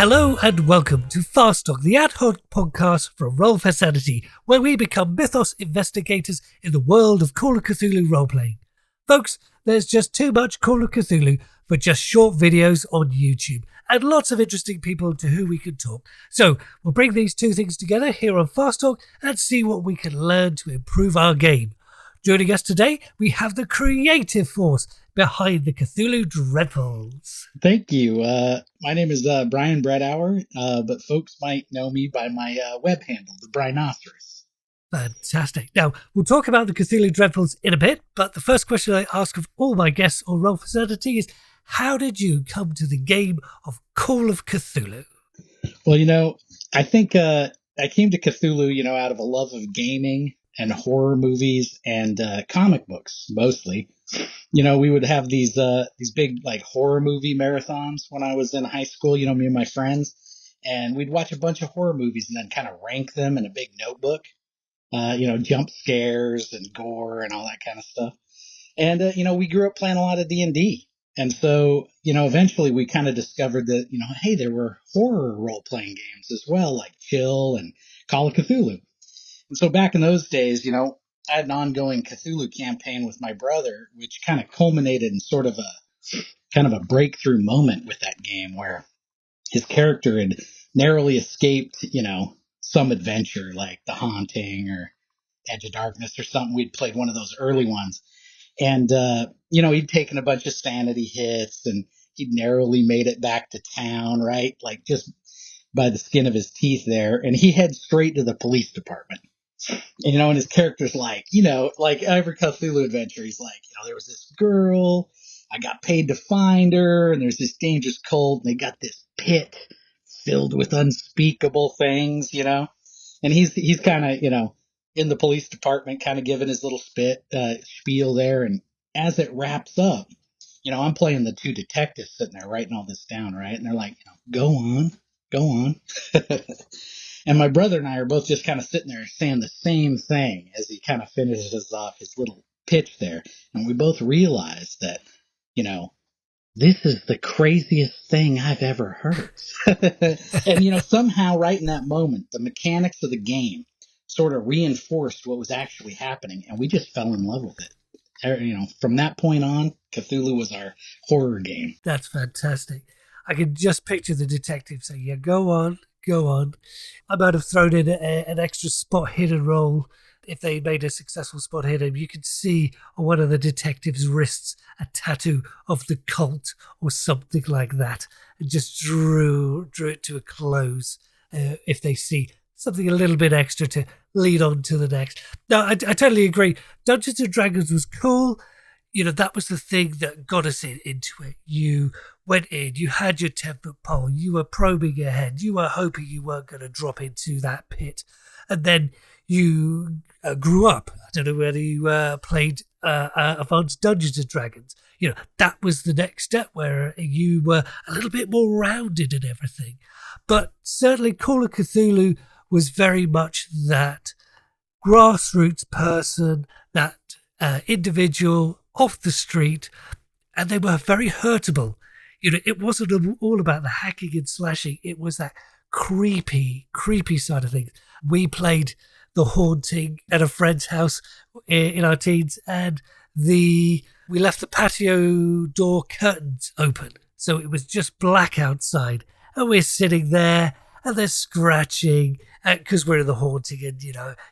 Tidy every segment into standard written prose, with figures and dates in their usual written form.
Hello and welcome to Fast Talk, the ad hoc podcast from Roll for Sanity, where we become mythos investigators in the world of Call of Cthulhu roleplaying. Folks, there's just too much Call of Cthulhu for just short videos on YouTube, and lots of interesting people to who we can talk. So we'll bring these two things together here on Fast Talk and see what we can learn to improve our game. Joining us today, we have the creative force behind the Cthulhu Dreadfuls. Thank you. My name is Brian Bredauer, but folks might know me by my web handle, the Brinoceros. Fantastic. Now, we'll talk about the Cthulhu Dreadfuls in a bit, but the first question I ask of all my guests on Roll for Sanity is, how did you come to the game of Call of Cthulhu? Well, I think I came to Cthulhu, out of a love of gaming and horror movies and comic books, mostly. We would have these big horror movie marathons when I was in high school, me and my friends, and we'd watch a bunch of horror movies and then kind of rank them in a big notebook, jump scares and gore and all that kind of stuff. And, we grew up playing a lot of D&D. And so, eventually we kind of discovered that, hey, there were horror role-playing games as well, like Chill and Call of Cthulhu. And so back in those days, I had an ongoing Cthulhu campaign with my brother, which kind of culminated in sort of a breakthrough moment with that game where his character had narrowly escaped, some adventure like The Haunting or Edge of Darkness or something. We'd played one of those early ones. And, he'd taken a bunch of sanity hits and he'd narrowly made it back to town, right? Like just by the skin of his teeth there. And he heads straight to the police department. And, and his character's like every Cthulhu adventure, he's like, there was this girl, I got paid to find her, and there's this dangerous cult, and they got this pit filled with unspeakable things, and he's kind of, in the police department, kind of giving his little spiel there, and as it wraps up, I'm playing the two detectives sitting there writing all this down, right? And they're like, go on. And my brother and I are both just kind of sitting there saying the same thing as he kind of finishes off his little pitch there. And we both realized that, this is the craziest thing I've ever heard. And, somehow right in that moment, the mechanics of the game sort of reinforced what was actually happening. And we just fell in love with it. From that point on, Cthulhu was our horror game. That's fantastic. I can just picture the detective saying, yeah, go on. I might have thrown in an extra spot hidden roll if they made a successful spot hidden. You could see on one of the detectives' wrists a tattoo of the cult or something like that, and just drew it to a close if they see something a little bit extra to lead on to the next. No, I totally agree. Dungeons and Dragons was cool. That was the thing that got us into it. You went in, you had your 10-foot pole, you were probing ahead, you were hoping you weren't going to drop into that pit. And then you grew up. I don't know whether you played Advanced Dungeons and Dragons. That was the next step where you were a little bit more rounded and everything. But certainly Call of Cthulhu was very much that grassroots person, that individual off the street, and they were very hurtable. It wasn't all about the hacking and slashing. It was that creepy side of things. We played The Haunting at a friend's house in our teens, and we left the patio door curtains open, so it was just black outside, and we're sitting there, and they're scratching, because we're in The Haunting, and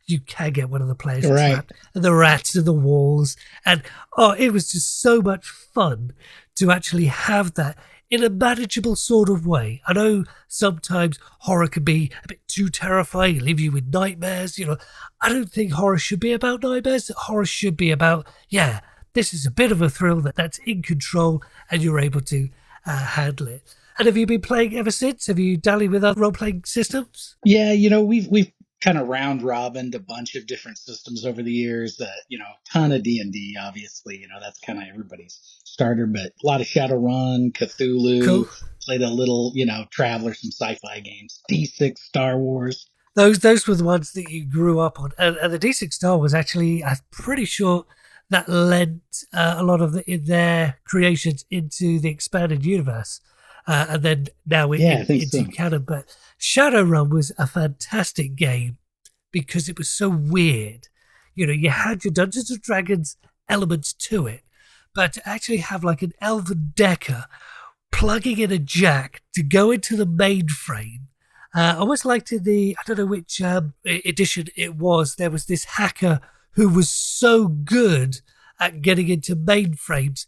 you can get one of the players trapped, and the rats in the walls, and it was just so much fun to actually have that in a manageable sort of way. I know sometimes horror can be a bit too terrifying, leave you with nightmares. I don't think horror should be about nightmares. Horror should be about, this is a bit of a thrill that's in control and you're able to handle it. And have you been playing ever since? Have you dallied with other role-playing systems? Yeah, we've kind of round-robined a bunch of different systems over the years. Ton of D&D, obviously. That's kind of everybody's starter, but a lot of Shadowrun, Cthulhu. Cool. Played a little, Traveler, some sci-fi games. D6, Star Wars. Those were the ones that you grew up on. And the D6 Star Wars, actually, I'm pretty sure that led a lot of their creations into the expanded universe. and then now Yeah, I think so. into canon. But Shadowrun was a fantastic game because it was so weird. You know, you had your Dungeons and Dragons elements to it, but to actually have like an elven decker plugging in a jack to go into the mainframe. Almost like in the, I don't know which edition it was, there was this hacker who was so good at getting into mainframes.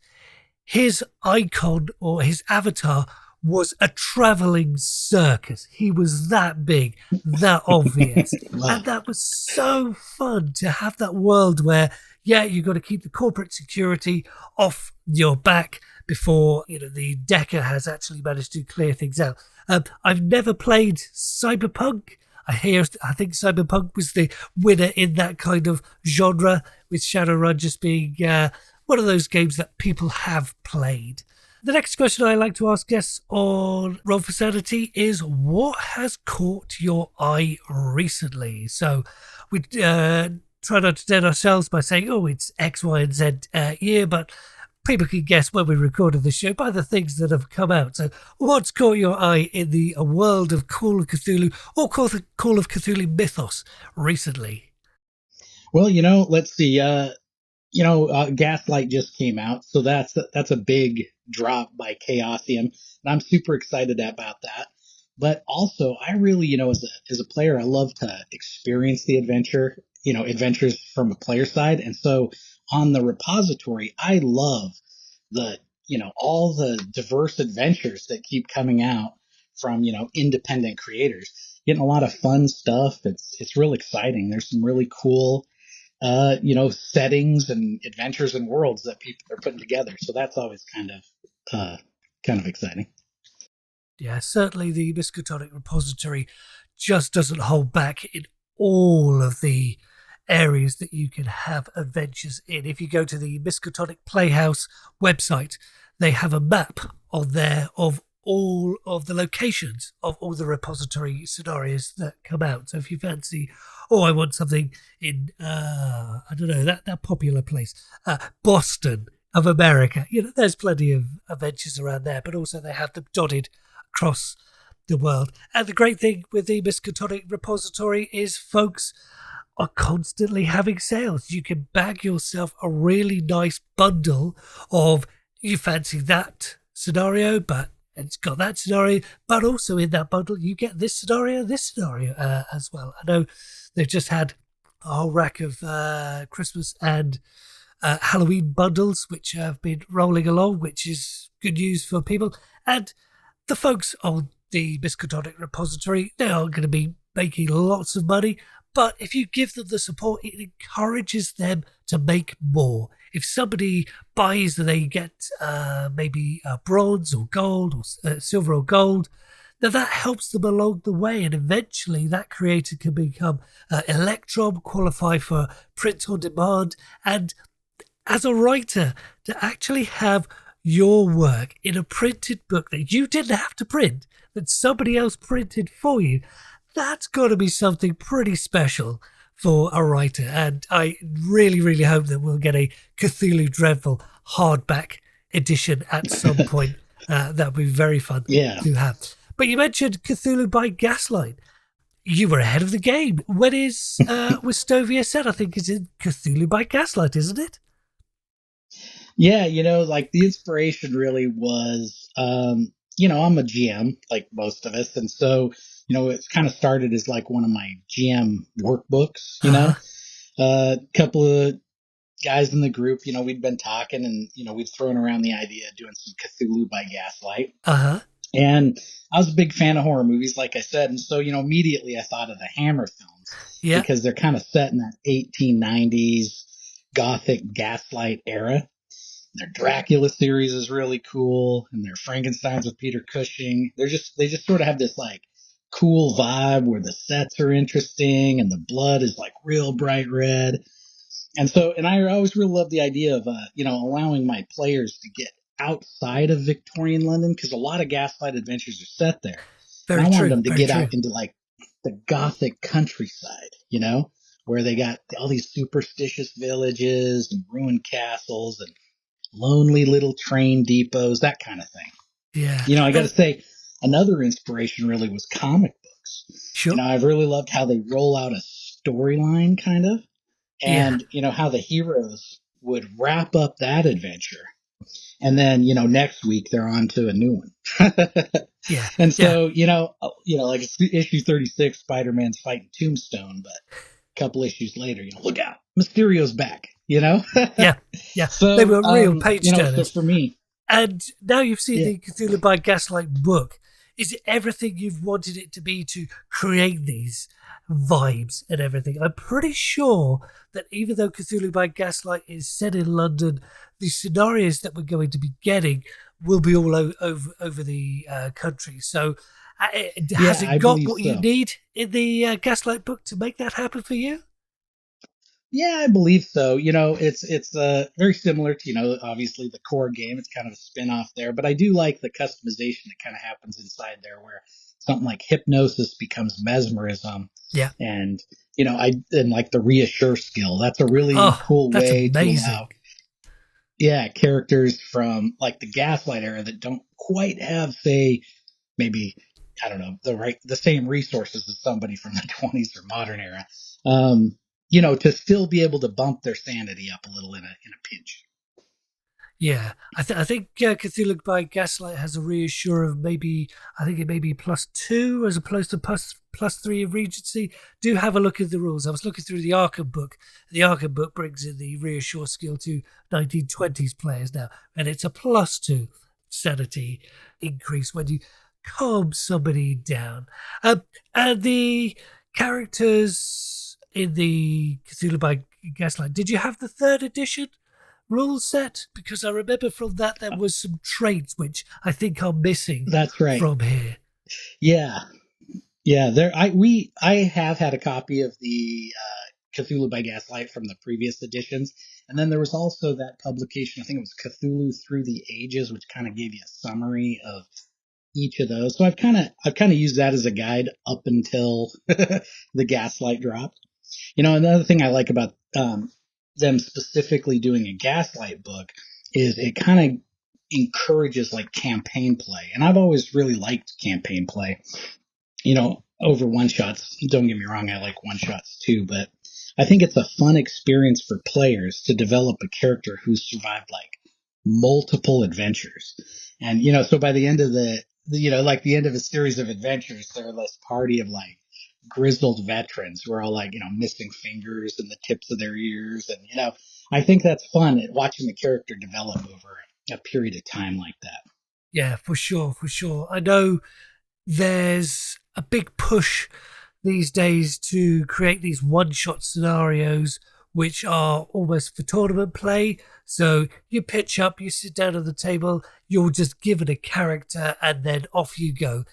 His icon or his avatar was a traveling circus. He was that big, that obvious. Wow. And that was so fun to have that world where, yeah, you've got to keep the corporate security off your back before, you know, the Decker has actually managed to clear things out. I've never played Cyberpunk. I think Cyberpunk was the winner in that kind of genre, with Shadowrun just being one of those games that people have played. The next question I like to ask guests on Roll for Sanity is, what has caught your eye recently? So we try not to dead ourselves by saying, oh, it's X, Y, and Z year, but people can guess when we recorded the show by the things that have come out. So what's caught your eye in the world of Call of Cthulhu or Call of Cthulhu mythos recently? Well, let's see. Gaslight just came out, so that's a big drop by Chaosium, and I'm super excited about that. But also, I really, as a player, I love to experience the adventure, adventures from a player side, and so on the repository, I love the all the diverse adventures that keep coming out from independent creators, getting a lot of fun stuff. It's real exciting. There's some really cool settings and adventures and worlds that people are putting together. So that's always kind of exciting. Yeah, certainly the Miskatonic repository just doesn't hold back in all of the areas that you can have adventures in. If you go to the Miskatonic Playhouse website, they have a map on there of all of the locations of all the repository scenarios that come out. So if you fancy, oh, I want something in, I don't know, that popular place, Boston of America, there's plenty of adventures around there, but also they have them dotted across the world. And the great thing with the Miskatonic repository is folks are constantly having sales. You can bag yourself a really nice bundle of, you fancy that scenario, but it's got that scenario, but also in that bundle you get this scenario as well. I know they've just had a whole rack of Christmas and Halloween bundles which have been rolling along, which is good news for people. And the folks on the Miskatonic repository, they are going to be making lots of money, but if you give them the support, it encourages them to make more. If somebody buys and they get maybe bronze or gold or silver or gold, then that helps them along the way, and eventually that creator can become Electron, qualify for print on demand, and as a writer, to actually have your work in a printed book that you didn't have to print, that somebody else printed for you, that's got to be something pretty special for a writer. And I really, really hope that we'll get a Cthulhu Dreadful hardback edition at some point. That would be very fun to have. But you mentioned Cthulhu by Gaslight. You were ahead of the game. When is Wystovia set? I think it's in Cthulhu by Gaslight, isn't it? Yeah, like the inspiration really was, I'm a GM, like most of us. And so, it's kind of started as like one of my GM workbooks, a couple of guys in the group, we'd been talking and, we'd thrown around the idea of doing some Cthulhu by Gaslight. And I was a big fan of horror movies, like I said. And so, immediately I thought of the Hammer films because they're kind of set in that 1890s Gothic Gaslight era. Their Dracula series is really cool, and their Frankensteins with Peter Cushing. They just sort of have this like cool vibe where the sets are interesting and the blood is like real bright red. And I always really love the idea of allowing my players to get outside of Victorian London, because a lot of Gaslight adventures are set there. Very and I true, wanted them to get true. out into like the Gothic countryside, where they got all these superstitious villages and ruined castles and lonely little train depots, that kind of thing. Yeah. I got to say, another inspiration really was comic books. Sure. I've really loved how they roll out a storyline, kind of, Yeah. and how the heroes would wrap up that adventure, and then next week they're on to a new one. Yeah. And Yeah. so like issue 36, Spider-Man's fighting Tombstone, but a couple issues later, look out, Mysterio's back. Yeah. Yeah. They So were real page so turners. for me, And now you've seen yeah. the Cthulhu by Gaslight book. Is it everything you've wanted it to be to create these vibes and everything? I'm pretty sure that even though Cthulhu by Gaslight is set in London, the scenarios that we're going to be getting will be all over the country. So has I it got believe what you so. need in the Gaslight book to make that happen for you? Yeah, I believe so. It's very similar to obviously the core game. It's kind of a spin-off there, but I do like the customization that kind of happens inside there, where something like hypnosis becomes mesmerism, Yeah. and and like the reassure skill. That's a really Oh, cool that's way to amazing. allow characters from like the Gaslight era that don't quite have, say, maybe, I don't know, the same resources as somebody from the 20s or modern era. To still be able to bump their sanity up a little in a pinch. Yeah, I think Cthulhu by Gaslight has a reassure of maybe, I think it may be +2 as opposed to plus 3 of Regency. Do have a look at the rules. I was looking through the Arkham book. The Arkham book brings in the reassure skill to 1920s players now, and it's a +2 sanity increase when you calm somebody down. And the characters in the Cthulhu by Gaslight, did you have the third edition rule set? Because I remember from that there was some traits which I think are missing That's right. from here. Yeah. I have had a copy of the Cthulhu by Gaslight from the previous editions, and then there was also that publication. I think it was Cthulhu Through the Ages, which kind of gave you a summary of each of those. So I've kind of used that as a guide up until the Gaslight drop. Another thing I like about them specifically doing a Gaslight book is it kind of encourages like campaign play, and I've always really liked campaign play. Over one shots. Don't get me wrong, I like one shots too, but I think it's a fun experience for players to develop a character who's survived like multiple adventures. And so by the end of like the end of a series of adventures, they're this party of like grizzled veterans who are all like, missing fingers and the tips of their ears. And I think that's fun at watching the character develop over a period of time like that. Yeah, for sure, for sure. I know there's a big push these days to create these one-shot scenarios which are almost for tournament play. So you pitch up, you sit down at the table, you're just given a character and then off you go.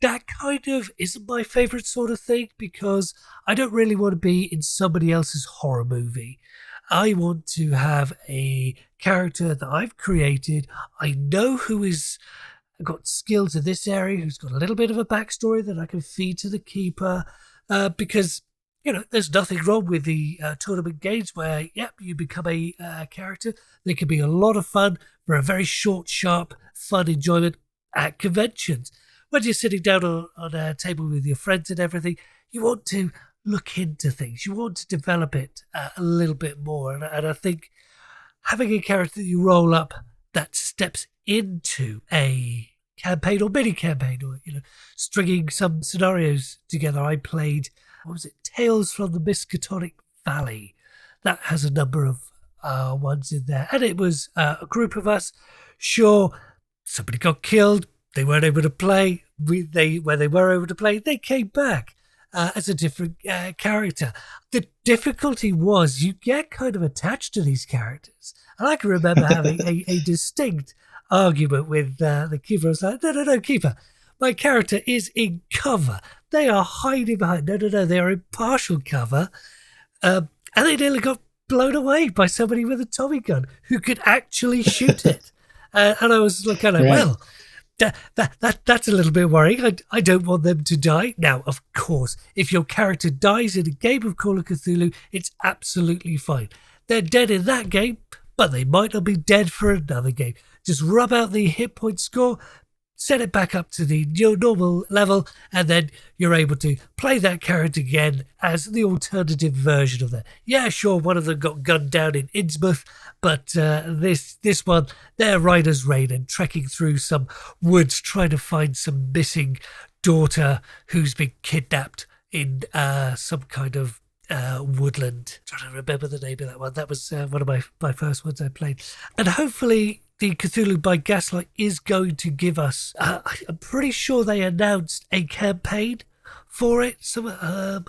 That kind of isn't my favorite sort of thing because I don't really want to be in somebody else's horror movie. I want to have a character that I've created. I know who is got skills in this area, who's got a little bit of a backstory that I can feed to the keeper, because there's nothing wrong with the tournament games where you become a character. They can be a lot of fun for a very short, sharp, fun enjoyment at conventions. When you're sitting down on a table with your friends and everything, you want to look into things. You want to develop it a little bit more, and I think having a character that you roll up that steps into a campaign or mini campaign, or stringing some scenarios together. I played, what was it, Tales from the Miskatonic Valley. That has a number of ones in there, and it was a group of us. Sure, somebody got killed. They weren't able to play. When they were able to play, they came back as a different character. The difficulty was you get kind of attached to these characters. And I can remember having a distinct argument with the keeper. I was like, no, keeper. My character is in cover. They are hiding behind. No, they are in partial cover. And they nearly got blown away by somebody with a Tommy gun who could actually shoot it. And I was like, well, that's a little bit worrying. I don't want them to die. Now, of course, if your character dies in a game of Call of Cthulhu, it's absolutely fine. They're dead in that game, but they might not be dead for another game. Just rub out the hit point score, set it back up to the normal level, and then you're able to play that character again as the alternative version of that. Yeah, sure, one of them got gunned down in Innsmouth, but this one, they're Riders Rain and trekking through some woods trying to find some missing daughter who's been kidnapped in some kind of woodland. I'm trying to remember the name of that one. That was one of my first ones I played. And hopefully the Cthulhu by Gaslight is going to give us, I'm pretty sure they announced a campaign for it. So I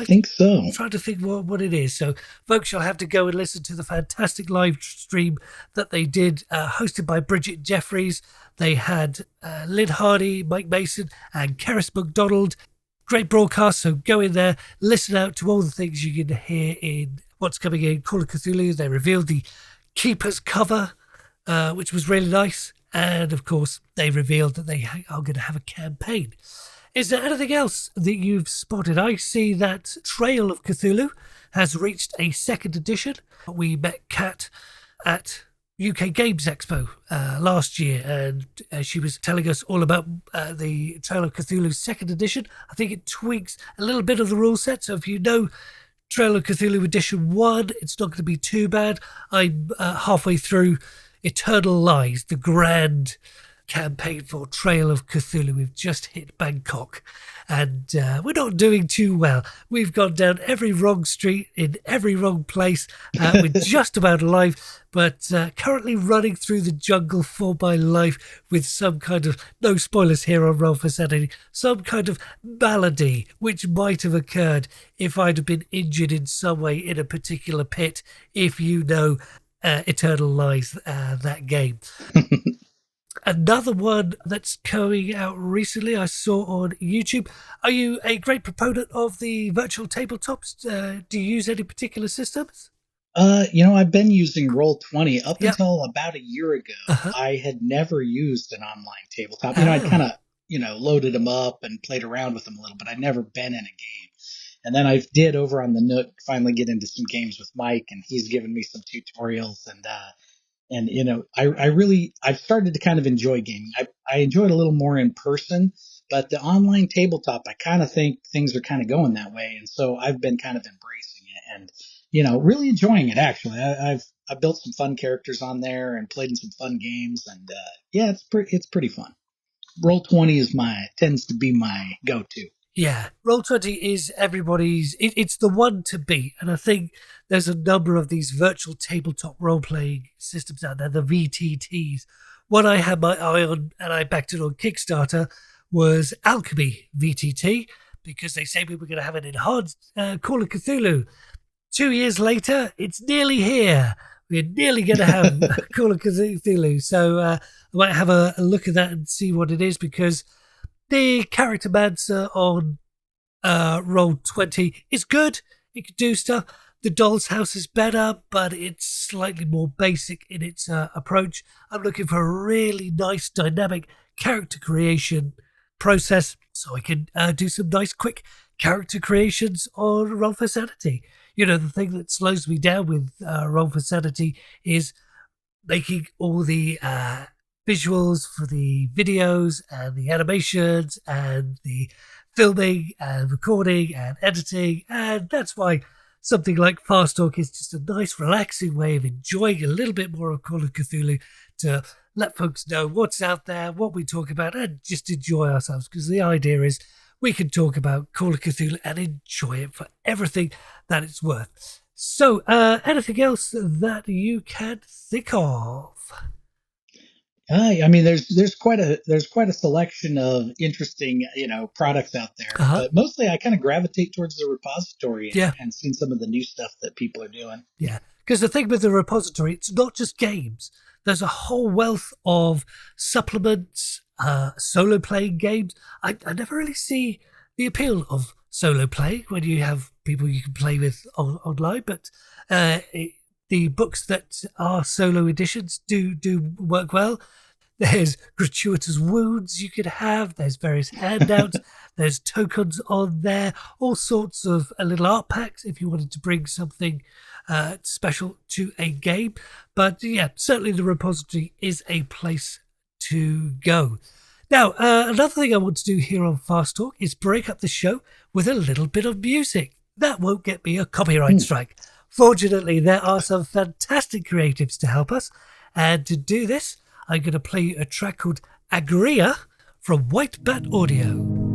think so. I'm trying to think what it is. So folks, you'll have to go and listen to the fantastic live stream that they did, hosted by Bridget Jeffries. They had Lynn Hardy, Mike Mason, and Keris MacDonald. Great broadcast, so go in there, listen out to all the things you can hear in what's coming in Call of Cthulhu. They revealed the Keeper's cover, which was really nice. And, of course, they revealed that they are going to have a campaign. Is there anything else that you've spotted? I see that Trail of Cthulhu has reached a second edition. We met Kat at UK Games Expo last year, and she was telling us all about the Trail of Cthulhu second edition. I think it tweaks a little bit of the rule set, so if you know Trail of Cthulhu Edition 1, it's not going to be too bad. I'm halfway through Eternal Lies, the grand campaign for Trail of Cthulhu. We've just hit Bangkok, and we're not doing too well. We've gone down every wrong street in every wrong place. We're just about alive, but currently running through the jungle for my life with some kind of, no spoilers here on Roll for Sanity, some kind of malady which might have occurred if I'd have been injured in some way in a particular pit, if you know Eternal Lies, that game. Another one that's coming out recently, I saw on YouTube. Are you a great proponent of the virtual tabletops? Do you use any particular systems? I've been using Roll20 up Yep. until about a year ago. Uh-huh. I had never used an online tabletop. I'd kind of, loaded them up and played around with them a little, but I'd never been in a game. And then I did over on the Nook finally get into some games with Mike, and he's given me some tutorials, and I've started to kind of enjoy gaming. I enjoy it a little more in person, but the online tabletop, I kind of think things are kind of going that way. And so I've been kind of embracing it and, really enjoying it, actually. I've built some fun characters on there and played in some fun games. And, it's pretty fun. Roll20 tends to be my go-to. Yeah, Roll20 is everybody's, it's the one to beat. And I think there's a number of these virtual tabletop role-playing systems out there, the VTTs. One I had my eye on, and I backed it on Kickstarter, was Alchemy VTT, because they say we were going to have an enhanced Call of Cthulhu. 2 years later, it's nearly here. We're nearly going to have Call of Cthulhu. So I might have a look at that and see what it is, because the character mancer on Roll20 is good. It can do stuff. The Doll's House is better, but it's slightly more basic in its approach. I'm looking for a really nice, dynamic character creation process so I can do some nice, quick character creations on Roll for Sanity. The thing that slows me down with Roll for Sanity is making all the visuals for the videos and the animations and the filming and recording and editing, and that's why something like Fast Talk is just a nice relaxing way of enjoying a little bit more of Call of Cthulhu, to let folks know what's out there, what we talk about, and just enjoy ourselves, because the idea is we can talk about Call of Cthulhu and enjoy it for everything that it's worth. So anything else that you can think of? There's quite a selection of interesting, products out there, but mostly I kind of gravitate towards the repository and seeing some of the new stuff that people are doing. Yeah, because the thing with the repository, it's not just games. There's a whole wealth of supplements, solo playing games. I never really see the appeal of solo play when you have people you can play with online, but the books that are solo editions do work well. There's gratuitous wounds you could have. There's various handouts. There's tokens on there. All sorts of little art packs if you wanted to bring something special to a game. But yeah, certainly the repository is a place to go. Now, another thing I want to do here on Fast Talk is break up the show with a little bit of music. That won't get me a copyright strike. Fortunately, there are some fantastic creatives to help us. And to do this, I'm going to play you a track called Agreya from White Bat Audio.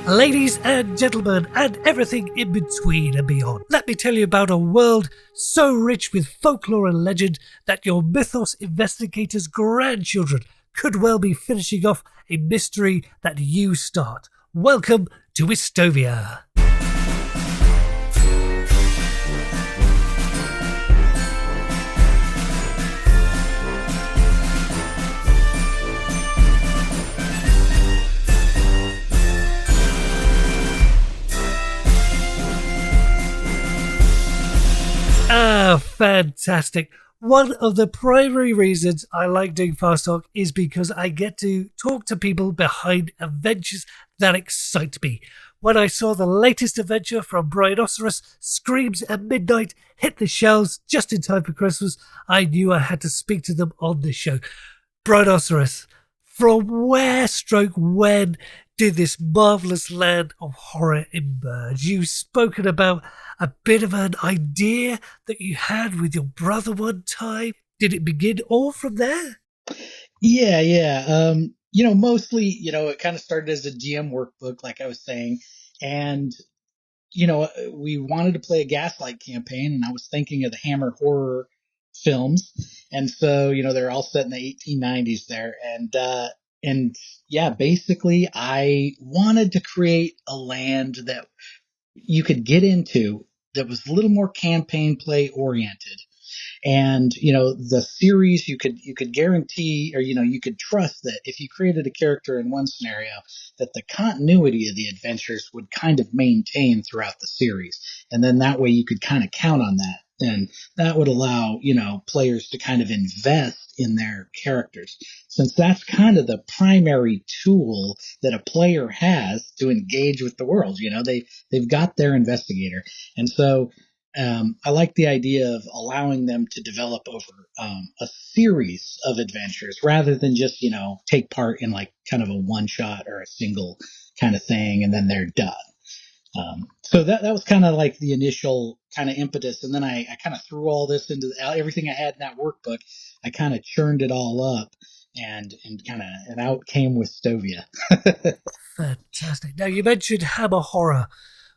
Ladies and gentlemen, and everything in between and beyond, let me tell you about a world so rich with folklore and legend that your mythos investigator's grandchildren could well be finishing off a mystery that you start. Welcome to Wystovia. Ah, fantastic. One of the primary reasons I like doing Fast Talk is because I get to talk to people behind adventures that excite me. When I saw the latest adventure from Brinoceros, Screams at Midnight, hit the shelves just in time for Christmas, I knew I had to speak to them on the show. Brinoceros, from where stroke when did this marvellous land of horror emerge? You've spoken about a bit of an idea that you had with your brother one time. Did it begin all from there? Yeah. Mostly, it kind of started as a GM workbook, like I was saying. And, we wanted to play a Gaslight campaign, and I was thinking of the Hammer horror films. And so, they're all set in the 1890s there. And yeah, basically, I wanted to create a land that you could get into that was a little more campaign play oriented. And the series, you could guarantee, or you could trust that if you created a character in one scenario, that the continuity of the adventures would kind of maintain throughout the series, and then that way you could kind of count on that. And that would allow, players to kind of invest in their characters, since that's kind of the primary tool that a player has to engage with the world. They've got their investigator. And so I like the idea of allowing them to develop over a series of adventures rather than just, take part in like kind of a one shot or a single kind of thing and then they're done. So that was kind of like the initial kind of impetus. And then I kind of threw all this into everything I had in that workbook. I kind of churned it all up and out came Wystovia. Fantastic. Now, you mentioned Hammer Horror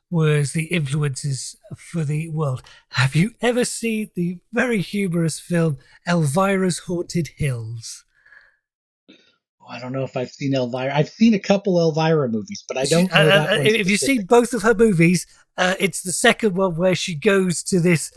was the influences for the world. Have you ever seen the very humorous film Elvira's Haunted Hills? I don't know if I've seen Elvira. I've seen a couple Elvira movies, but I don't know that one. If you've seen both of her movies, it's the second one where she goes to this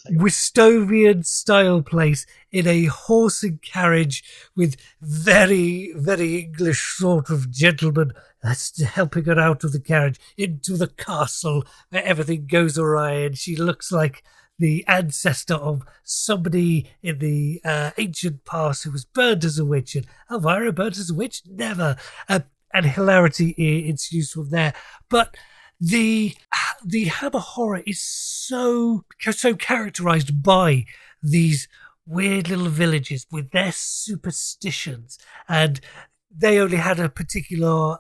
Wystovian style place in a horse and carriage with very, very English sort of gentlemen that's helping her out of the carriage into the castle where everything goes awry, and she looks like the ancestor of somebody in the ancient past who was burned as a witch. And Elvira burned as a witch? Never. And hilarity ensues from there. But the Hammer Horror is so characterized by these weird little villages with their superstitions, and they only had a particular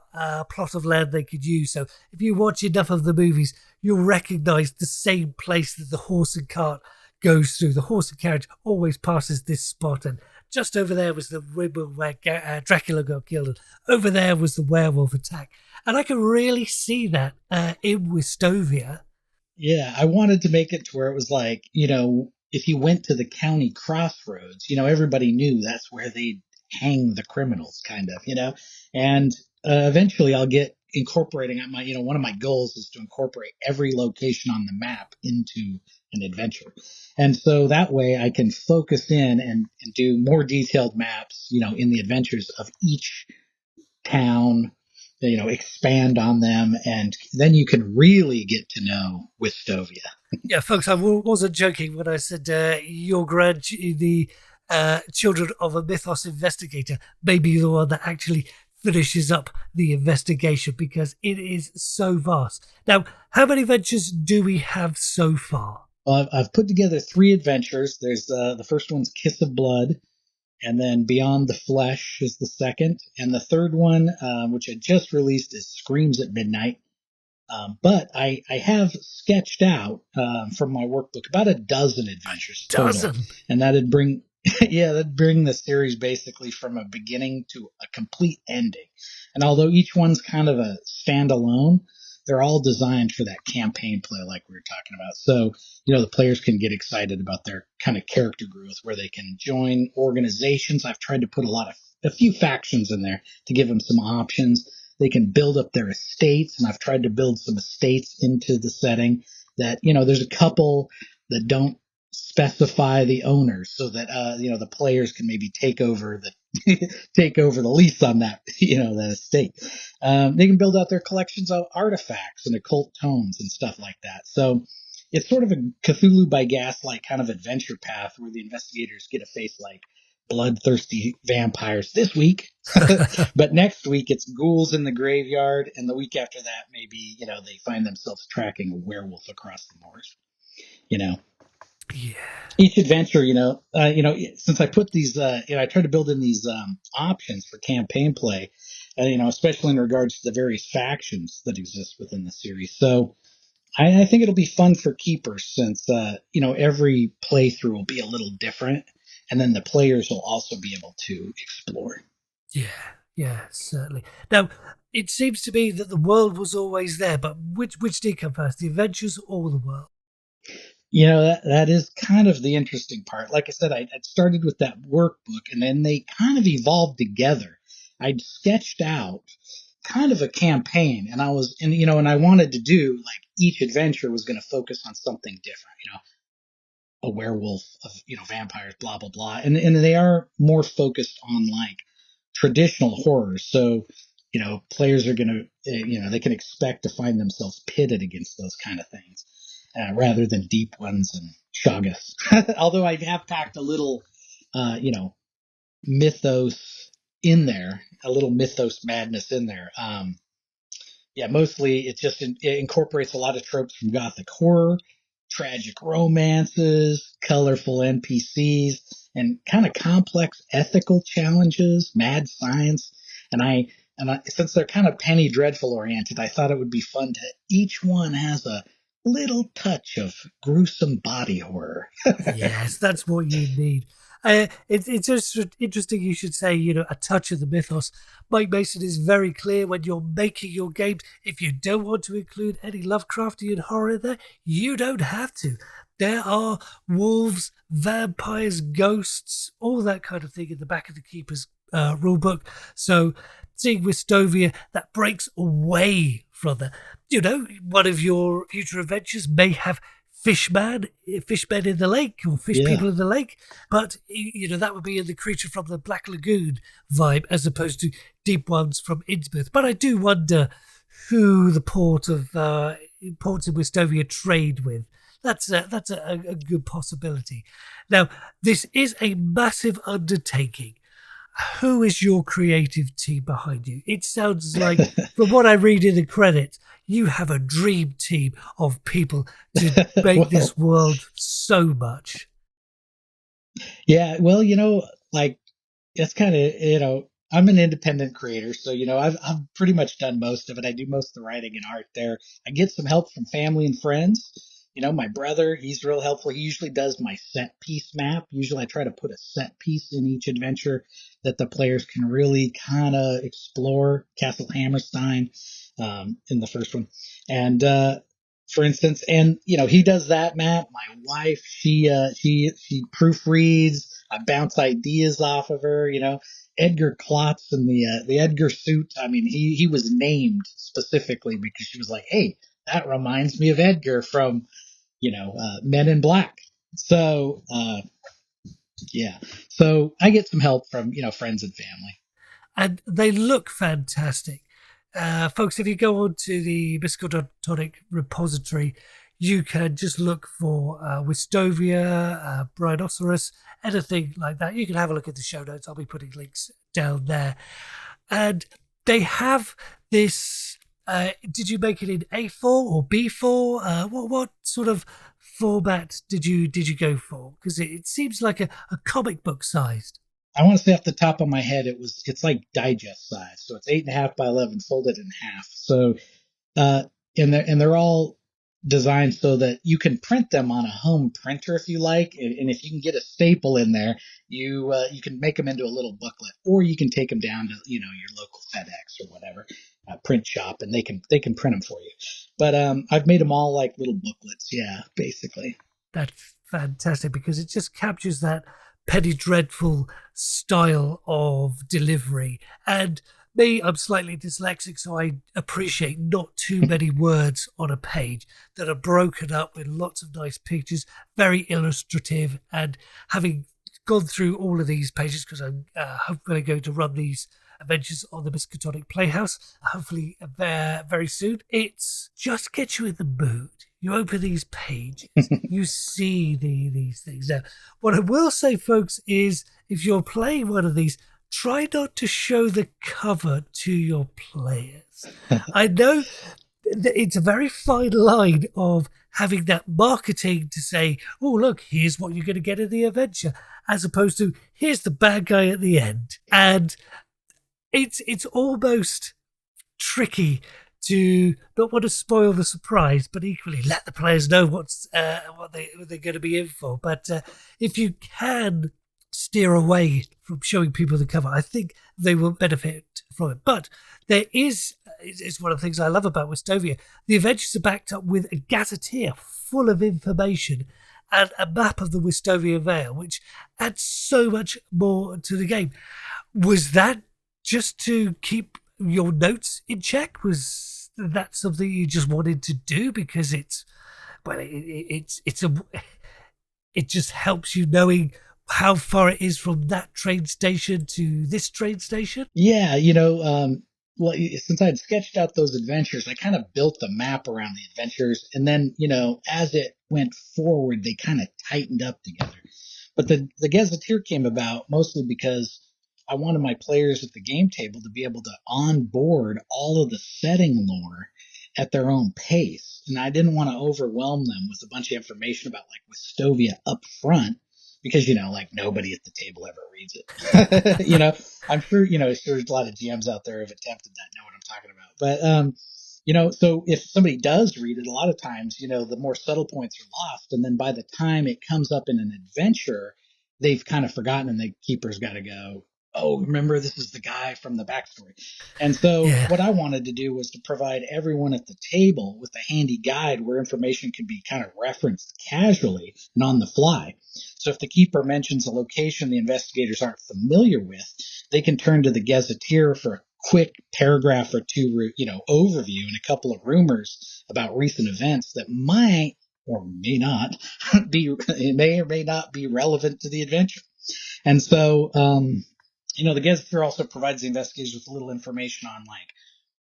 plot of land they could use. So if you watch enough of the movies, you'll recognize the same place that the horse and cart goes through. The horse and carriage always passes this spot, and just over there was the river where Dracula got killed, and over there was the werewolf attack. And I can really see that in Wystovia. Yeah, I wanted to make it to where it was like, if you went to the county crossroads, everybody knew that's where they'd hang the criminals, kind of, and eventually I'll get incorporating one of my goals is to incorporate every location on the map into an adventure. And so that way I can focus in and do more detailed maps, in the adventures of each town, expand on them, and then you can really get to know Wystovia. Yeah, folks, I wasn't joking when I said the children of a mythos investigator may be the one that actually finishes up the investigation, because it is so vast. Now, how many adventures do we have so far? I've put together 3 adventures. There's the first one's Kiss of Blood, and then Beyond the Flesh is the second, and the third one, which I just released, is Screams at Midnight. But I have sketched out from my workbook about a dozen adventures total, and that'd bring that'd bring the series basically from a beginning to a complete ending. And although each one's kind of a standalone, they're all designed for that campaign play like we were talking about. So, the players can get excited about their kind of character growth where they can join organizations. I've tried to put a few factions in there to give them some options. They can build up their estates, and I've tried to build some estates into the setting that, there's a couple that don't specify the owners, so that, the players can maybe take over the lease on that, that estate. They can build out their collections of artifacts and occult tomes and stuff like that. So it's sort of a Cthulhu by Gaslight kind of adventure path where the investigators get to face like bloodthirsty vampires this week, but next week it's ghouls in the graveyard, and the week after that maybe they find themselves tracking a werewolf across the moors. Yeah. Each adventure, since I put these, I try to build in these options for campaign play, especially in regards to the various factions that exist within the series. So I think it'll be fun for keepers, since every playthrough will be a little different, and then the players will also be able to explore. Yeah, certainly. Now, it seems to me that the world was always there, but which did come first, the adventures or the world? That is kind of the interesting part. Like I said, I started with that workbook, and then they kind of evolved together. I'd sketched out kind of a campaign, and and I wanted to do like each adventure was going to focus on something different, a werewolf of, vampires, blah, blah, blah. And they are more focused on like traditional horrors. So, players are going to, they can expect to find themselves pitted against those kind of things. rather than deep ones and Chagas. Although I have packed a little, mythos in there, a little mythos madness in there. Yeah, mostly it incorporates a lot of tropes from gothic horror, tragic romances, colorful NPCs, and kind of complex ethical challenges, mad science. And I since they're kind of penny dreadful oriented, I thought it would be fun to each one has a little touch of gruesome body horror. Yes, that's what you need. It's just interesting you should say, a touch of the mythos. Mike Mason is very clear when you're making your games. If you don't want to include any Lovecraftian horror in there, you don't have to. There are wolves, vampires, ghosts, all that kind of thing in the back of the Keeper's rulebook. So seeing Wystovia, that breaks away from that. One of your future adventures may have fishmen in the lake or fish people in the lake, but that would be in the Creature from the Black Lagoon vibe as opposed to deep ones from Innsmouth. But I do wonder who the ports in Wystovia trade with. That's a good possibility. Now, this is a massive undertaking. Who is your creative team behind you? It sounds like, from what I read in the credits, you have a dream team of people to make this world so much. Yeah, well, it's kind of, I'm an independent creator, so, I've pretty much done most of it. I do most of the writing and art there. I get some help from family and friends. My brother, he's real helpful. He usually does my set piece map. Usually I try to put a set piece in each adventure that the players can really kind of explore. Castle Hammerstein in the first one. And for instance, and he does that map. My wife, she proofreads. I bounce ideas off of her. Edgar Klotz and the Edgar suit. I mean, he was named specifically because she was like, "Hey, that reminds me of Edgar from Men in Black." So yeah, so I get some help from friends and family, and they look fantastic. Folks, if you go on to the Miskatonic repository, you can just look for Wystovia, Brinoceros, anything like that. You can have a look at the show notes. I'll be putting links down there. And they have this. Did you make it in A4 or B4? What sort of format did you go for? Because it seems like a comic book sized. I want to say off the top of my head, it's like digest size, so it's 8.5 by 11 folded in half. So, and they're all designed so that you can print them on a home printer if you like, and if you can get a staple in there, you can make them into a little booklet, or you can take them down to your local FedEx or whatever print shop, and they can print them for you. But I've made them all like little booklets, yeah, basically. That's fantastic because it just captures that penny dreadful style of delivery. And me, I'm slightly dyslexic, so I appreciate not too many words on a page that are broken up with lots of nice pictures, very illustrative. And having gone through all of these pages, because I'm hopefully going to run these adventures on the Miskatonic Playhouse, hopefully very soon, it's just gets you in the mood. You open these pages, you see these things. Now, what I will say, folks, is if you're playing one of these, try not to show the cover to your players. I know that it's a very fine line of having that marketing to say, oh, look, here's what you're going to get in the adventure, as opposed to, here's the bad guy at the end. And it's almost tricky to not want to spoil the surprise, but equally let the players know what they're going to be in for. But if you can steer away from showing people the cover, I think they will benefit from it. But there is, it's one of the things I love about Wystovia, the adventures are backed up with a gazetteer full of information and a map of the Wystovia Vale, which adds so much more to the game. Was that just to keep your notes in check? Was that something you just wanted to do because it just helps you knowing how far it is from that train station to this train station? Yeah, well, since I had sketched out those adventures, I kind of built the map around the adventures, and then as it went forward, they kind of tightened up together. But the Gazetteer came about mostly because I wanted my players at the game table to be able to onboard all of the setting lore at their own pace, and I didn't want to overwhelm them with a bunch of information about like Wystovia up front because like nobody at the table ever reads it. I'm sure sure there's a lot of GMs out there who have attempted that know what I'm talking about. But so if somebody does read it, a lot of times the more subtle points are lost, and then by the time it comes up in an adventure, they've kind of forgotten, and the keeper's got to go, oh, remember, this is the guy from the backstory. And so Yeah. what I wanted to do was to provide everyone at the table with a handy guide where information could be kind of referenced casually and on the fly. So if the keeper mentions a location the investigators aren't familiar with, they can turn to the Gazetteer for a quick paragraph or two, overview and a couple of rumors about recent events that might or may not it may or may not be relevant to the adventure. And so, the Gazetteer also provides the investigators with a little information on like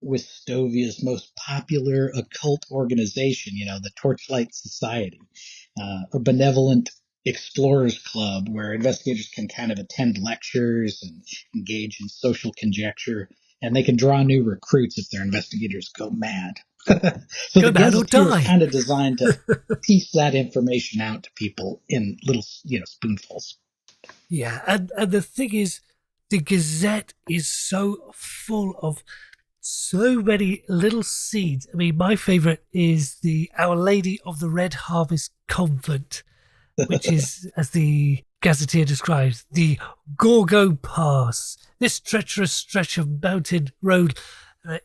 Wystovia's most popular occult organization, the Torchlight Society, a benevolent explorers club where investigators can kind of attend lectures and engage in social conjecture, and they can draw new recruits if their investigators go mad. So Go the mad or Gazetteer is die. kind of designed to piece that information out to people in little, spoonfuls. Yeah, and the thing is, the Gazette is so full of so many little seeds. I mean, my favorite is the Our Lady of the Red Harvest Convent, which is, as the gazetteer describes, the Gorgo Pass. This treacherous stretch of mountain road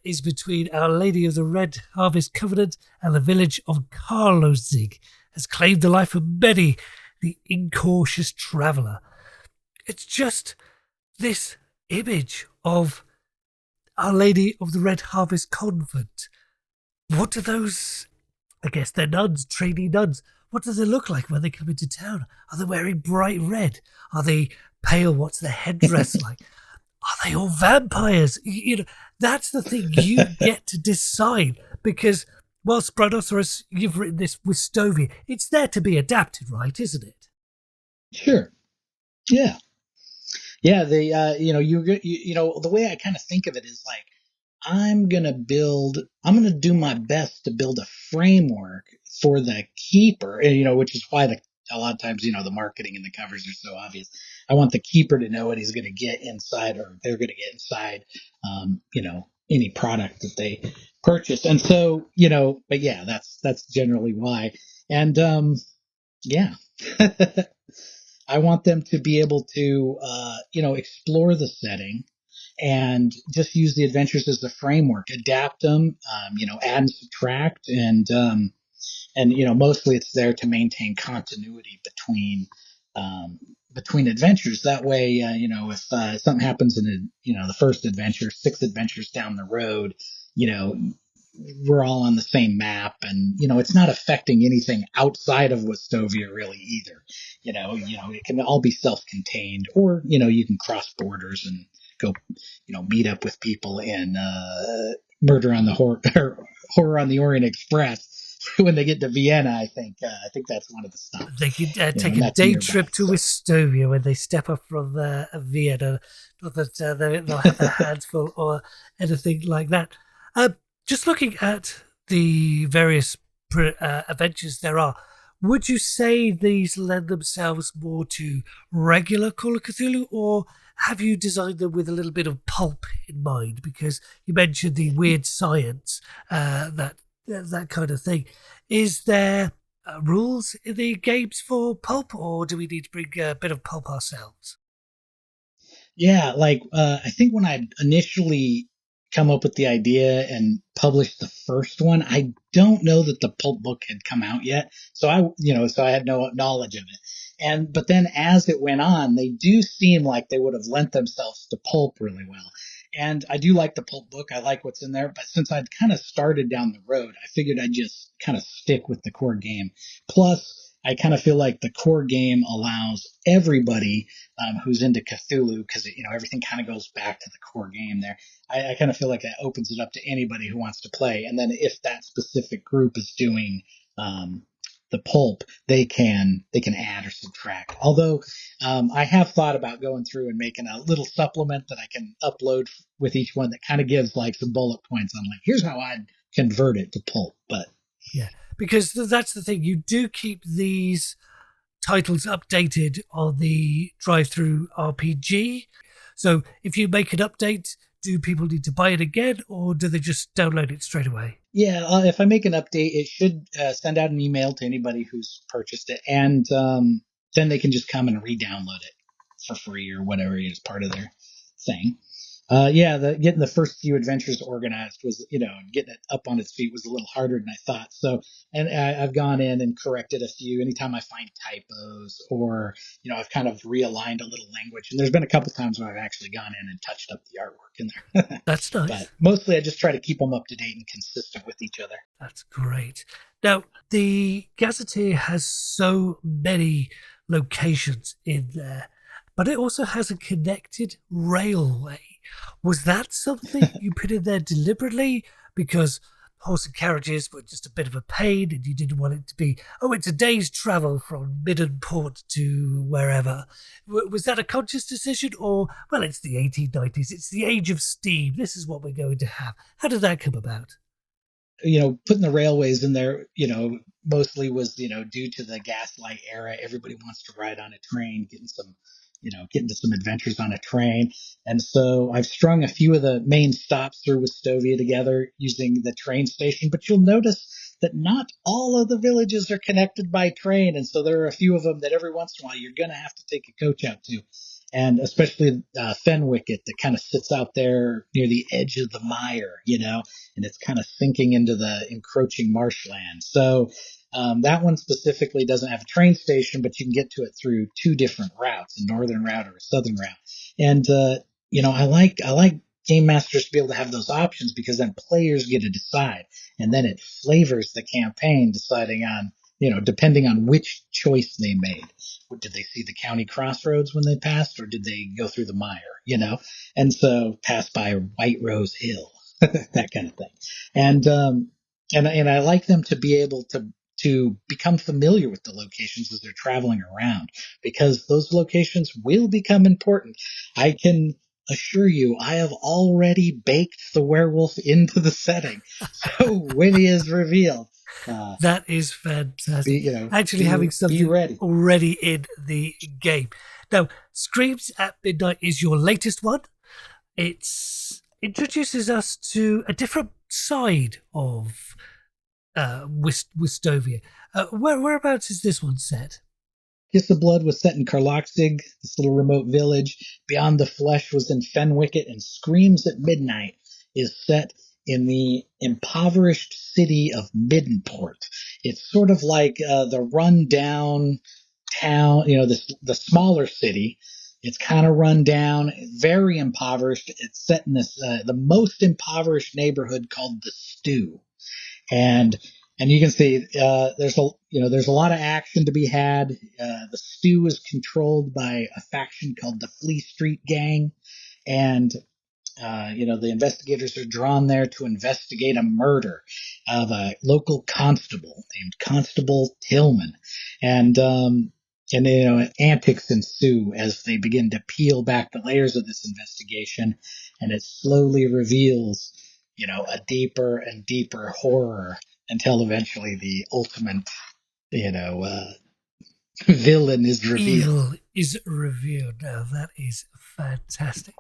is between Our Lady of the Red Harvest Covenant and the village of Carlozig, has claimed the life of many, the incautious traveller. It's just this image of Our Lady of the Red Harvest Convent. What do those, I guess they're nuns, trainee nuns, what do they look like when they come into town? Are they wearing bright red? Are they pale? What's their headdress like? Are they all vampires? That's the thing you get to decide because whilst Brinoceros, you've written this Wystovia, it's there to be adapted, right, isn't it? Sure. Yeah. Yeah, the way I kind of think of it is like I'm gonna do my best to build a framework for the keeper, and which is why a lot of times the marketing and the covers are so obvious. I want the keeper to know what he's gonna get inside, or they're gonna get inside, any product that they purchase, and so but yeah, that's generally why, and yeah. I want them to be able to, explore the setting and just use the adventures as the framework, adapt them, add and subtract, and mostly it's there to maintain continuity between adventures. That way, if something happens in the first adventure, 6 adventures down the road, you know, we're all on the same map, and it's not affecting anything outside of Westovia really either. It can all be self-contained, or you can cross borders and go, meet up with people in Murder on the Horror on the Orient Express when they get to Vienna. I think that's one of the They stops. could take And a that's day nearby. trip to So Wystovia when they step up from Vienna. Not that they'll have their hands full or anything like that. Just looking at the various adventures there are, would you say these lend themselves more to regular Call of Cthulhu, or have you designed them with a little bit of pulp in mind? Because you mentioned the weird science, that kind of thing. Is there rules in the games for pulp, or do we need to bring a bit of pulp ourselves? yeah, like I think when I initially come up with the idea and published the first one, I don't know that the pulp book had come out yet, so I had no knowledge of it. But then as it went on, they do seem like they would have lent themselves to pulp really well. And I do like the pulp book. I like what's in there, but since I'd kind of started down the road, I figured I'd just kind of stick with the core game. Plus, I kind of feel like the core game allows everybody who's into Cthulhu, because everything kind of goes back to the core game there. I kind of feel like that opens it up to anybody who wants to play, and then if that specific group is doing the pulp, they can add or subtract. Although I have thought about going through and making a little supplement that I can upload with each one that kind of gives like some bullet points on like, here's how I'd convert it to pulp. But yeah, because that's the thing. You do keep these titles updated on the drive-through RPG. So if you make an update, do people need to buy it again, or do they just download it straight away? Yeah, if I make an update, it should send out an email to anybody who's purchased it, and then they can just come and re-download it for free or whatever is part of their thing. Getting the first few adventures organized was, getting it up on its feet was a little harder than I thought. So, and I've gone in and corrected a few anytime I find typos, or, I've kind of realigned a little language. And there's been a couple times where I've actually gone in and touched up the artwork in there. That's nice. But mostly I just try to keep them up to date and consistent with each other. That's great. Now, the Gazetteer has so many locations in there, but it also has a connected railway. Was that something you put in there deliberately because horse and carriages were just a bit of a pain and you didn't want it to be, it's a day's travel from Midden Port to wherever? Was that a conscious decision, or, well, it's the 1890s, it's the age of steam, this is what we're going to have? How did that come about? Putting the railways in there, mostly was, due to the Gaslight era. Everybody wants to ride on a train, getting to some adventures on a train. And so I've strung a few of the main stops through Wystovia together using the train station, but you'll notice that not all of the villages are connected by train. And so there are a few of them that every once in a while you're going to have to take a coach out to. And especially Fenwicket, that kind of sits out there near the edge of the mire, and it's kind of sinking into the encroaching marshland. So that one specifically doesn't have a train station, but you can get to it through two different routes, a northern route or a southern route. And, I like game masters to be able to have those options, because then players get to decide, and then it flavors the campaign, deciding on, depending on which choice they made. Did they see the county crossroads when they passed, or did they go through the mire, and so pass by White Rose Hill, that kind of thing. And I like them to be able to become familiar with the locations as they're traveling around, because those locations will become important. I can assure you, I have already baked the werewolf into the setting. So when he is revealed, that is fantastic. Actually having something already in the game. Now, Screams at Midnight is your latest one. It introduces us to a different side of Wystovia. Whereabouts is this one set? Kiss of Blood was set in Karloxig, this little remote village. Beyond the Flesh was in Fenwicket, and Screams at Midnight is set in the impoverished city of Middenport. It's sort of like the run-down town, the smaller city. It's kind of run down, very impoverished. It's set in this the most impoverished neighborhood called the Stew. And you can see there's a lot of action to be had. The Stew is controlled by a faction called the Flea Street Gang, and the investigators are drawn there to investigate a murder of a local constable named Constable Tillman, and antics ensue as they begin to peel back the layers of this investigation, and it slowly reveals a deeper and deeper horror until eventually the ultimate, villain is revealed. Evil is revealed. Now, that is fantastic.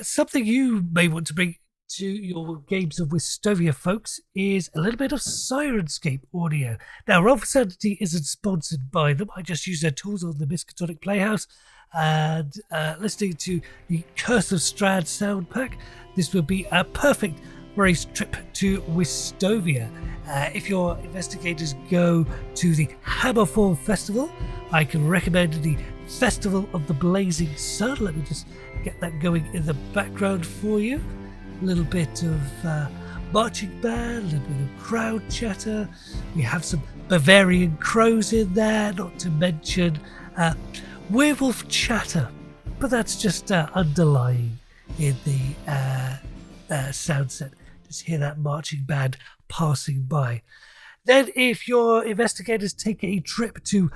Something you may want to bring to your games of Wystovia, folks, is a little bit of Sirenscape audio. Now, Roll for Sanity isn't sponsored by them. I just use their tools on the Miskatonic Playhouse, and listening to the Curse of Strahd sound pack, this would be a perfect race trip to Wystovia. If your investigators go to the Hammerfall Festival, I can recommend the Festival of the Blazing Sun. Let me just get that going in the background for you. A little bit of marching band, a little bit of crowd chatter. We have some Bavarian crows in there, not to mention werewolf chatter. But that's just underlying in the sound set. Just hear that marching band passing by. Then, if your investigators take a trip to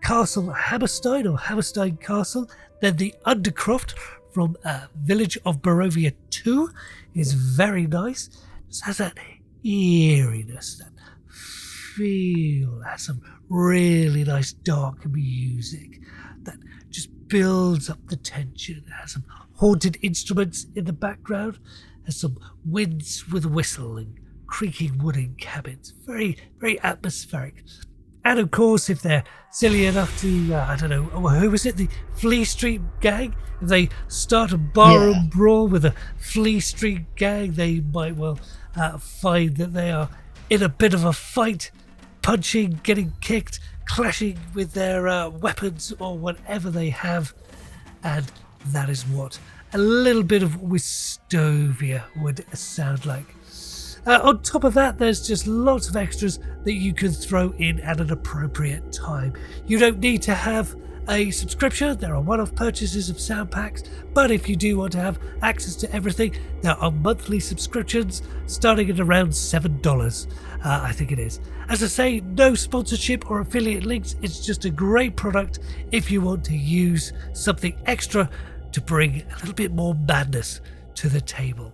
Castle Hammerstein or Hammerstein Castle, then the Undercroft from Village of Barovia 2 is very nice. It has that eeriness, that feel, it has some really nice dark music that just builds up the tension. It has some haunted instruments in the background, has some winds with whistling, creaking wooden cabins. Very, very atmospheric. And of course, if they're silly enough to, I don't know, who was it? The Flea Street Gang? If they start a barroom brawl with a Flea Street Gang, they might well find that they are in a bit of a fight, punching, getting kicked, clashing with their weapons or whatever they have. And that is what a little bit of Wystovia would sound like. On top of that, there's just lots of extras that you can throw in at an appropriate time. You don't need to have a subscription. There are one-off purchases of sound packs, but if you do want to have access to everything, there are monthly subscriptions starting at around $7. I think it is. As I say, no sponsorship or affiliate links. It's just a great product if you want to use something extra to bring a little bit more madness to the table.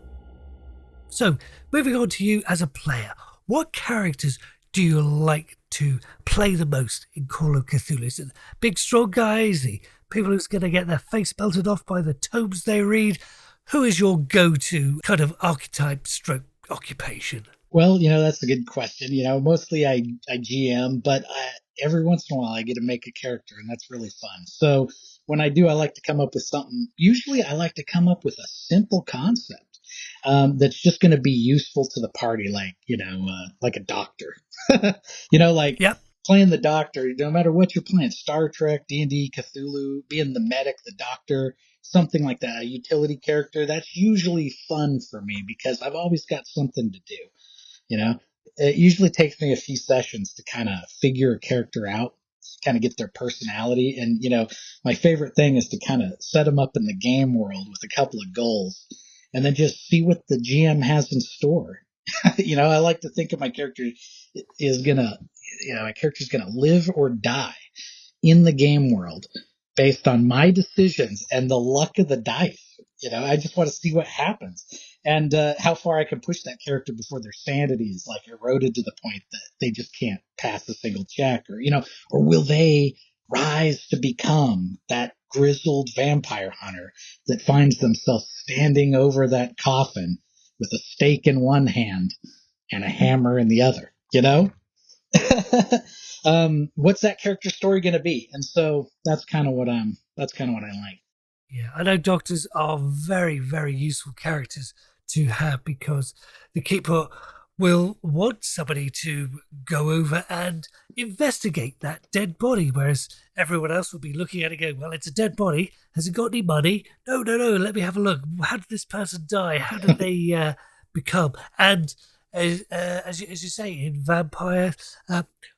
So, moving on to you as a player, what characters do you like to play the most in Call of Cthulhu? Is it the big strong guys, the people who's going to get their face melted off by the tomes they read? Who is your go-to kind of archetype stroke occupation? Well, that's a good question. Mostly I GM, but every once in a while I get to make a character, and that's really fun. So when I do, I like to come up with something. Usually I like to come up with a simple concept that's just going to be useful to the party, like a doctor. Like Yep. playing the doctor, no matter what you're playing, Star Trek, D&D, Cthulhu, being the medic, the doctor, something like that, a utility character. That's usually fun for me because I've always got something to do. It usually takes me a few sessions to kind of figure a character out, kind of get their personality. And, my favorite thing is to kind of set them up in the game world with a couple of goals and then just see what the GM has in store. I like to think of my character is my character's going to live or die in the game world based on my decisions and the luck of the dice. I just want to see what happens and how far I can push that character before their sanity is like eroded to the point that they just can't pass a single check, or will they rise to become that grizzled vampire hunter that finds themselves standing over that coffin with a stake in one hand and a hammer in the other, what's that character story going to be? And so that's kind of what I like. Yeah, I know doctors are very, very useful characters to have because the keeper will want somebody to go over and investigate that dead body, whereas everyone else will be looking at it going, well, it's a dead body. Has it got any money? No, let me have a look. How did this person die? How did they become? And as you say, in Vampire,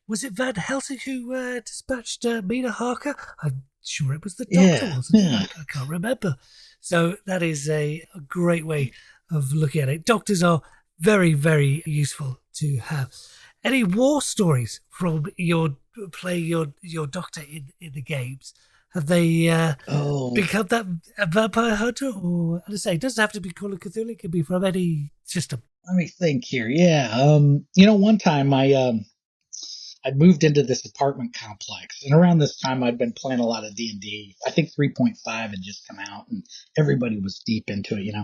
was it Van Helsing who dispatched Mina Harker? I'm sure it was the doctor, wasn't it? I can't remember. So that is a great way of looking at it. Doctors are very, very useful to have. Any war stories from your playing your doctor in the games? Have they become that a vampire hunter? Or, as I say, it doesn't have to be Call of Cthulhu. It can be from any system. Let me think here. Yeah. One time I'd moved into this apartment complex, and around this time I'd been playing a lot of D&D. I think 3.5 had just come out, and everybody was deep into it,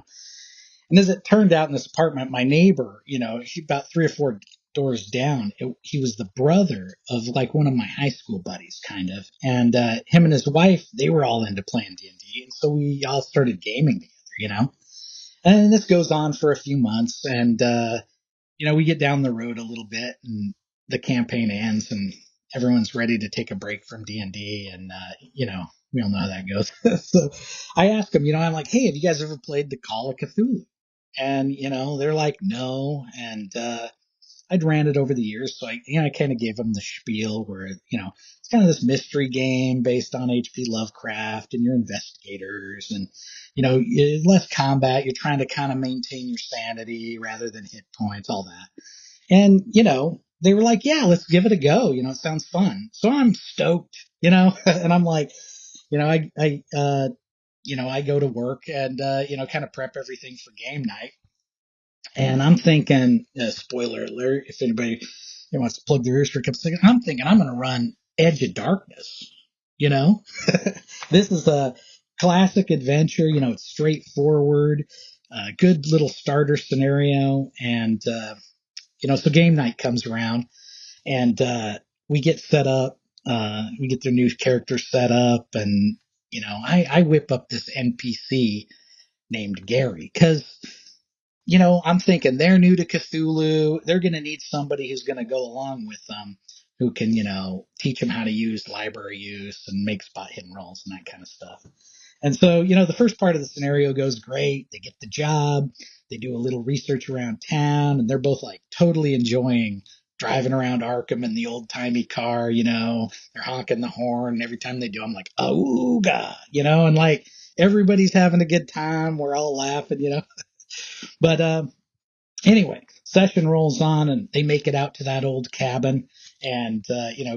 And as it turned out in this apartment, my neighbor, he about 3 or 4 doors down, he was the brother of like one of my high school buddies, kind of. And him and his wife, they were all into playing D&D, and so we all started gaming together, And this goes on for a few months, and we get down the road a little bit, and the campaign ends, and everyone's ready to take a break from D&D, and we all know how that goes. So I asked him, I'm like, hey, have you guys ever played the Call of Cthulhu? And, they're like, no. And, I'd ran it over the years, so I kind of gave them the spiel where, it's kind of this mystery game based on H.P. Lovecraft, and you're investigators, and less combat. You're trying to kind of maintain your sanity rather than hit points, all that. And they were like, "Yeah, let's give it a go. It sounds fun." So I'm stoked, and I'm like, I go to work and kind of prep everything for game night. And I'm thinking, spoiler alert, if anybody wants to plug their ears for a couple seconds, I'm thinking I'm going to run Edge of Darkness. You know, this is a classic adventure. It's straightforward, good little starter scenario. And, so game night comes around and we get set up. We get their new character set up. And, I whip up this NPC named Gary because I'm thinking they're new to Cthulhu. They're going to need somebody who's going to go along with them, who can, teach them how to use library use and make spot hidden rolls and that kind of stuff. And so, the first part of the scenario goes great. They get the job. They do a little research around town, and they're both like totally enjoying driving around Arkham in the old timey car. They're honking the horn. And every time they do, I'm like, oh, God, and like everybody's having a good time. We're all laughing. But anyway, session rolls on and they make it out to that old cabin. And,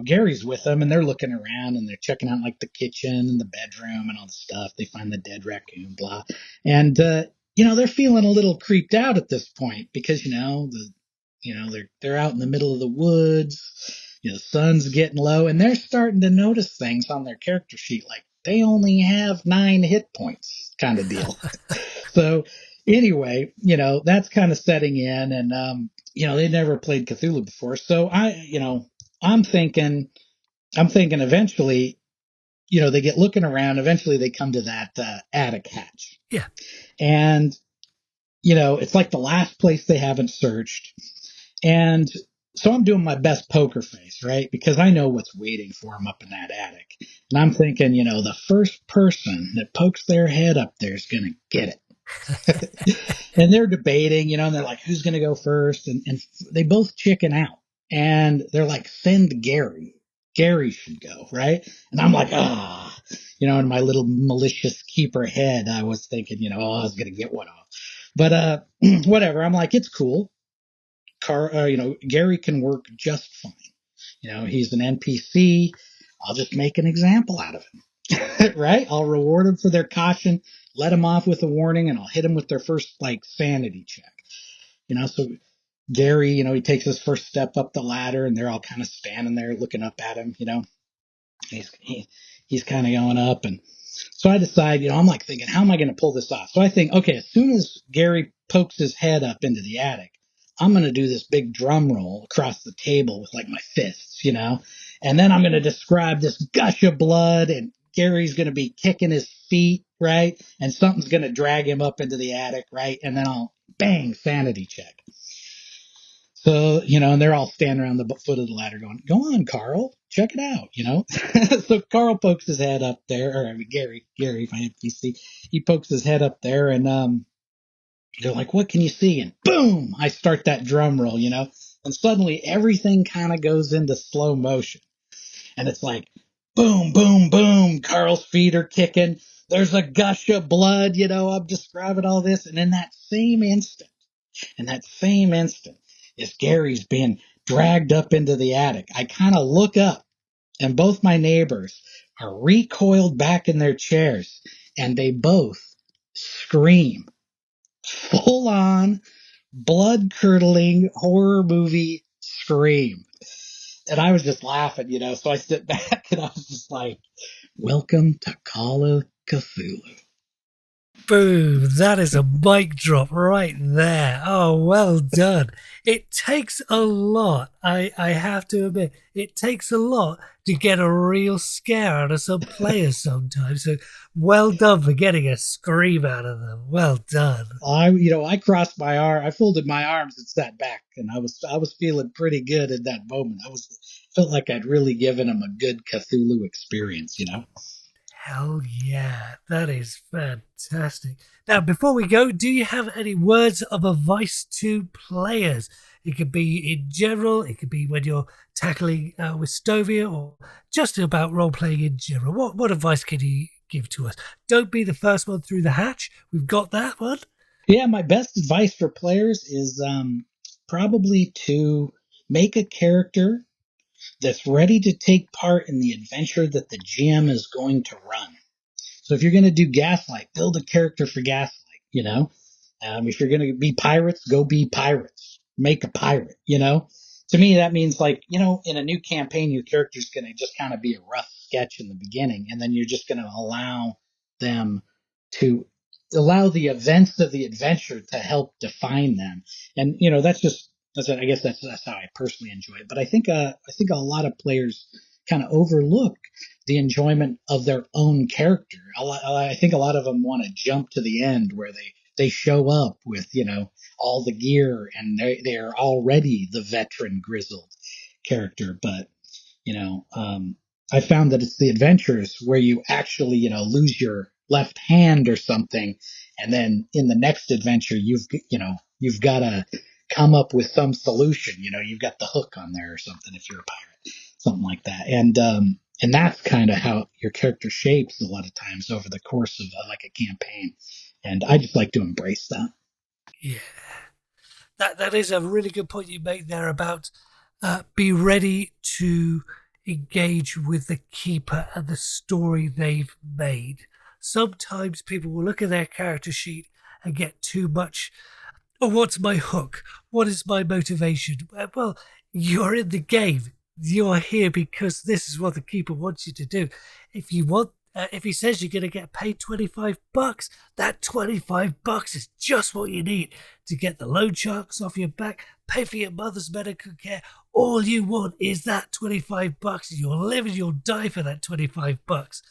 Gary's with them and they're looking around and they're checking out like the kitchen and the bedroom and all the stuff. They find the dead raccoon, blah. And, they're feeling a little creeped out at this point because, they're out in the middle of the woods. The sun's getting low and they're starting to notice things on their character sheet. Like they only have 9 hit points kind of deal. So anyway, that's kind of setting in and, they never played Cthulhu before. So I'm thinking eventually, they get looking around. Eventually they come to that attic hatch. Yeah. And, it's like the last place they haven't searched. And so I'm doing my best poker face, right? Because I know what's waiting for them up in that attic. And I'm thinking, the first person that pokes their head up there is going to get it. And they're debating, and they're like, who's going to go first? And they both chicken out. And they're like, send Gary. Gary should go, right? And I'm like, in my little malicious keeper head, I was thinking, I was going to get one off. But whatever. I'm like, it's cool. Gary can work just fine. He's an NPC. I'll just make an example out of him, right? I'll reward them for their caution, let them off with a warning, and I'll hit them with their first like sanity check. So Gary, he takes his first step up the ladder, and they're all kind of standing there looking up at him. He's kind of going up, and so I decide, I'm like thinking, how am I going to pull this off? So I think, okay, as soon as Gary pokes his head up into the attic, I'm going to do this big drum roll across the table with like my fists, and then I'm going to describe this gush of blood and Gary's going to be kicking his feet, right? And something's going to drag him up into the attic, right? And then I'll bang, sanity check. So, and they're all standing around the foot of the ladder going, go on, Karl, check it out, So Karl pokes his head up there, or I mean, Gary, my NPC, he pokes his head up there and, they're like, what can you see? And boom, I start that drum roll, and suddenly everything kind of goes into slow motion. And it's like, boom, boom, boom, Karl's feet are kicking. There's a gush of blood, I'm describing all this. And in that same instant, as Gary's being dragged up into the attic, I kind of look up and both my neighbors are recoiled back in their chairs and they both scream. Full on, blood curdling horror movie scream. And I was just laughing, so I sit back and I was just like, welcome to Call of Cthulhu. Boom, that is a mic drop right there. Oh, well done. It takes a lot, I have to admit, it takes a lot to get a real scare out of some players sometimes. So well done for getting a scream out of them. Well done. I crossed my arm, I folded my arms and sat back, and I was feeling pretty good at that moment. Felt like I'd really given them a good Cthulhu experience. Hell yeah, that is fantastic. Now, before we go, do you have any words of advice to players? It could be in general, it could be when you're tackling Wystovia, or just about role playing in general. What advice can you give to us? Don't be the first one through the hatch. We've got that one. Yeah, my best advice for players is probably to make a character that's ready to take part in the adventure that the GM is going to run. So if you're going to do Gaslight, build a character for Gaslight, you know? If you're going to be pirates, go be pirates. Make a pirate, you know? To me, that means like, you know, in a new campaign, your character's going to just kind of be a rough sketch in the beginning, and then you're just going to allow them to allow the events of the adventure to help define them. And, you know, I guess that's how I personally enjoy it. But I think a lot of players kind of overlook the enjoyment of their own character. I think a lot of them want to jump to the end where they show up with, you know, all the gear and they're already the veteran grizzled character. But, you know, I found that it's the adventures where you actually, you know, lose your left hand or something. And then in the next adventure, you've got to come up with some solution. You know, you've got the hook on there or something if you're a pirate, something like that. And that's kind of how your character shapes a lot of times over the course of like a campaign. And I just like to embrace that. Yeah. That is a really good point you make there about be ready to engage with the keeper and the story they've made. Sometimes people will look at their character sheet and get too much. Oh, what's my hook? What is my motivation? Well, you're in the game. You're here because this is what the keeper wants you to do. If he says you're going to get paid $25, that $25 is just what you need to get the loan sharks off your back, pay for your mother's medical care. All you want is that $25. You'll live and you'll die for that $25.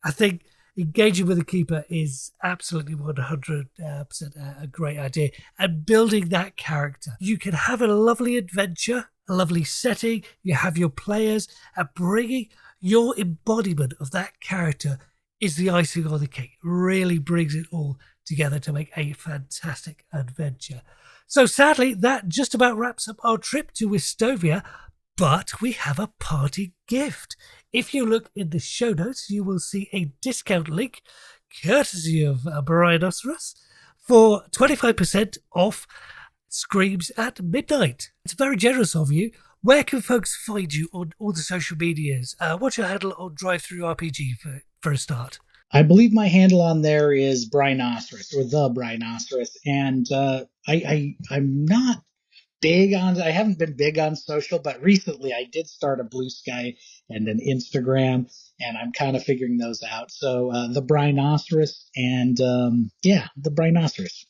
I think engaging with the keeper is absolutely 100% a great idea. And building that character. You can have a lovely adventure, a lovely setting. You have your players, and bringing your embodiment of that character is the icing on the cake. Really brings it all together to make a fantastic adventure. So sadly, that just about wraps up our trip to Wystovia, but we have a party gift. If you look in the show notes, you will see a discount link, courtesy of Brinoceros, for 25% off Screams at Midnight. It's very generous of you. Where can folks find you on all the social medias? What's your handle on DriveThruRPG for a start? I believe my handle on there is Brinoceros or the Brinoceros, and I'm not I haven't been big on social, but recently I did start a Blue Sky and an Instagram, and I'm kind of figuring those out. So the Brinoceros, and the Brinoceros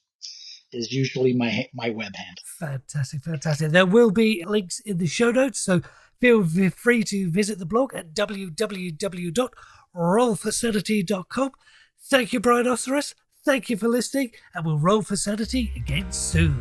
is usually my web hand. Fantastic. There will be links in the show notes, so feel free to visit the blog at www.rollforsanity.com. Thank you, Brinoceros. Thank you for listening, and we'll roll for sanity again soon.